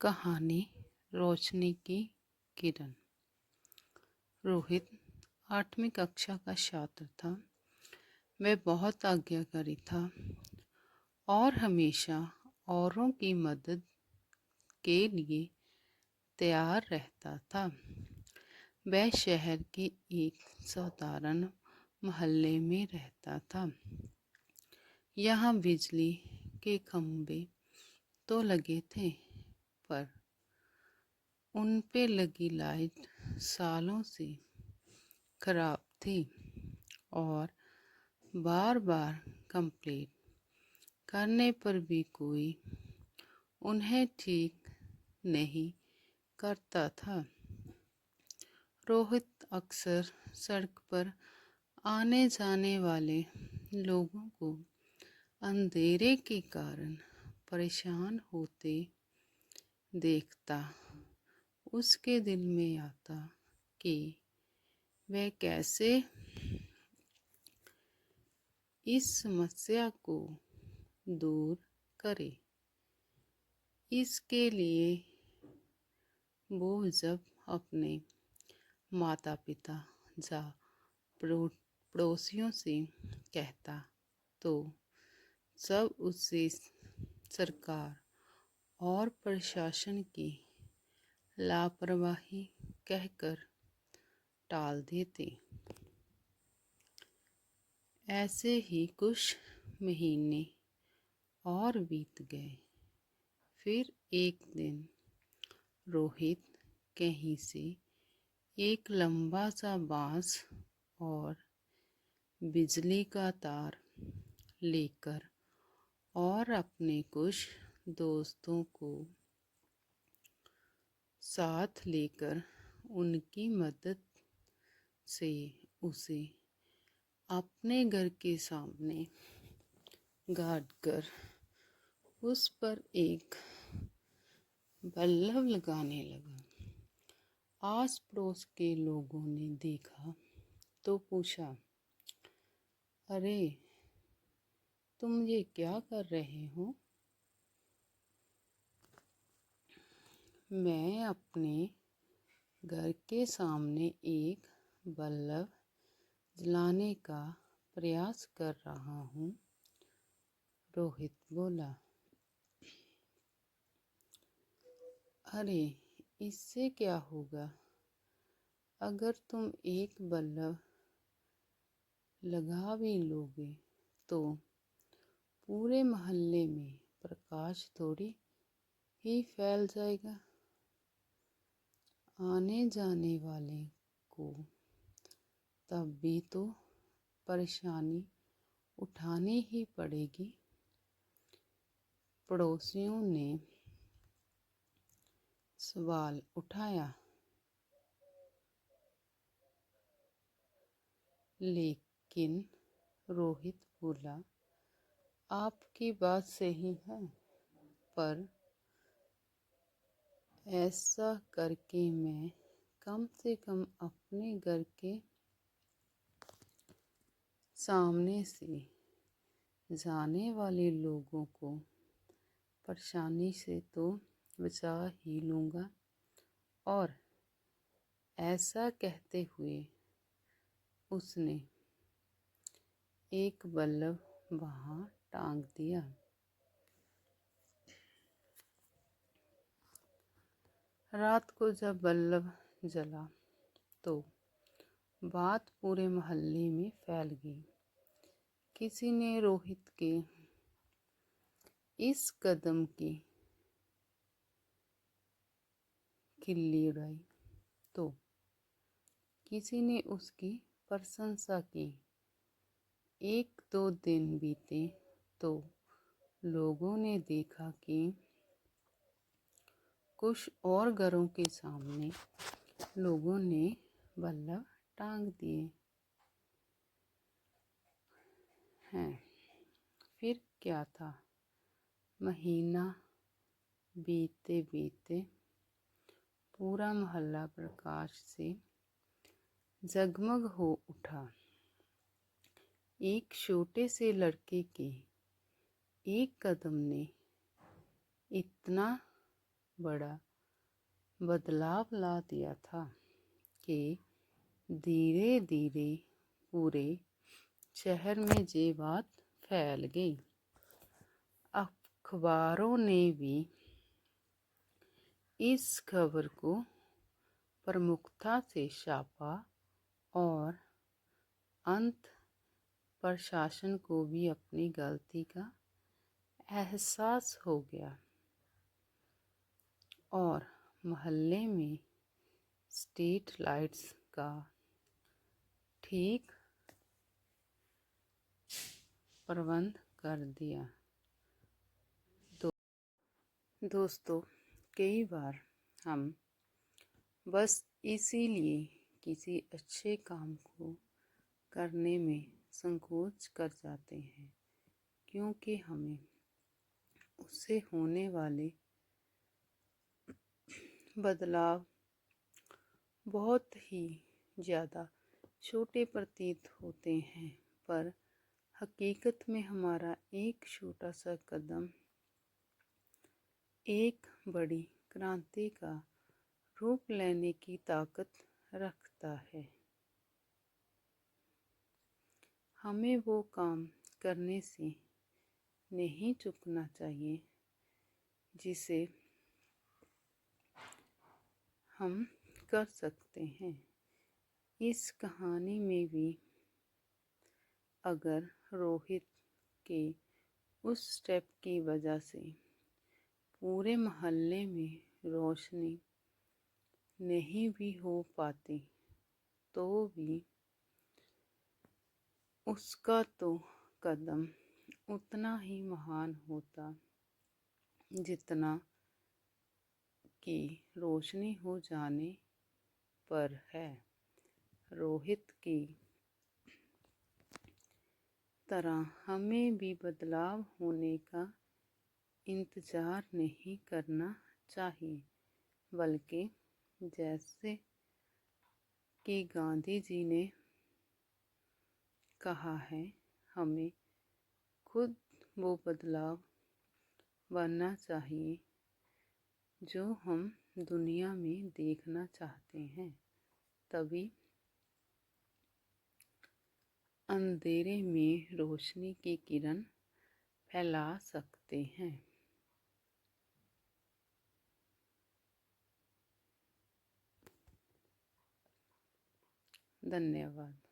कहानी रोशनी की किरण। रोहित 8वीं कक्षा का छात्र था। वह बहुत आज्ञाकारी था और हमेशा औरों की मदद के लिए तैयार रहता था। वह शहर के एक साधारण मोहल्ले में रहता था। यहाँ बिजली के खंभे तो लगे थे, पर उन पे लगी लाइट सालों से खराब थी और बार बार कंप्लेंट करने पर भी कोई उन्हें ठीक नहीं करता था। रोहित अक्सर सड़क पर आने जाने वाले लोगों को अंधेरे के कारण परेशान होते देखता। उसके दिल में आता कि वह कैसे इस समस्या को दूर करे। इसके लिए वो जब अपने माता पिता या पड़ोसियों से कहता तो सब उसे सरकार और प्रशासन की लापरवाही कहकर टाल देते। ऐसे ही कुछ महीने और बीत गए। फिर एक दिन रोहित कहीं से एक लंबा सा बांस और बिजली का तार लेकर और अपने कुछ दोस्तों को साथ लेकर उनकी मदद से उसे अपने घर के सामने गाड़ कर उस पर एक बल्लभ लगाने लगा। आस पड़ोस के लोगों ने देखा तो पूछा, अरे तुम ये क्या कर रहे हो? मैं अपने घर के सामने एक बल्लभ जलाने का प्रयास कर रहा हूँ, रोहित बोला। अरे इससे क्या होगा? अगर तुम एक बल्लभ लगा भी लोगे तो पूरे मोहल्ले में प्रकाश थोड़ी ही फैल जाएगा। आने जाने वाले को तब भी तो परेशानी उठानी ही पड़ेगी। पड़ोसियों ने सवाल उठाया, लेकिन रोहित बोला, आपकी बात सही है, पर ऐसा करके मैं कम से कम अपने घर के सामने से जाने वाले लोगों को परेशानी से तो बचा ही लूँगा। और ऐसा कहते हुए उसने एक बल्लभ वहाँ टांग दिया। रात को जब बल्लभ जला तो बात पूरे मोहल्ले में फैल गई। किसी ने रोहित के इस कदम की खिल्ली उड़ाई तो किसी ने उसकी प्रशंसा की। एक दो दिन बीते तो लोगों ने देखा कि कुछ और घरों के सामने लोगों ने बल्लभ टांग दिए हैं। फिर क्या था, महीना बीते बीते पूरा मोहल्ला प्रकाश से जगमग हो उठा। एक छोटे से लड़के के एक कदम ने इतना बड़ा बदलाव ला दिया था कि धीरे धीरे पूरे शहर में ये बात फैल गई। अखबारों ने भी इस खबर को प्रमुखता से छापा और अंत प्रशासन को भी अपनी गलती का एहसास हो गया और मोहल्ले में स्ट्रीट लाइट्स का ठीक प्रबंध कर दिया। दोस्तों, कई बार हम बस इसीलिए किसी अच्छे काम को करने में संकोच कर जाते हैं क्योंकि हमें उससे होने वाले बदलाव बहुत ही ज़्यादा छोटे प्रतीत होते हैं, पर हकीकत में हमारा एक छोटा सा कदम एक बड़ी क्रांति का रूप लेने की ताकत रखता है। हमें वो काम करने से नहीं चूकना चाहिए जिसे हम कर सकते हैं। इस कहानी में भी अगर रोहित के उस स्टेप की वजह से पूरे मोहल्ले में रोशनी नहीं भी हो पाती तो भी उसका तो कदम उतना ही महान होता जितना कि रोशनी हो जाने पर है। रोहित की तरह हमें भी बदलाव होने का इंतज़ार नहीं करना चाहिए, बल्कि जैसे कि गांधी जी ने कहा है, हमें खुद वो बदलाव बनना चाहिए जो हम दुनिया में देखना चाहते हैं। तभी अंधेरे में रोशनी की किरण फैला सकते हैं। धन्यवाद।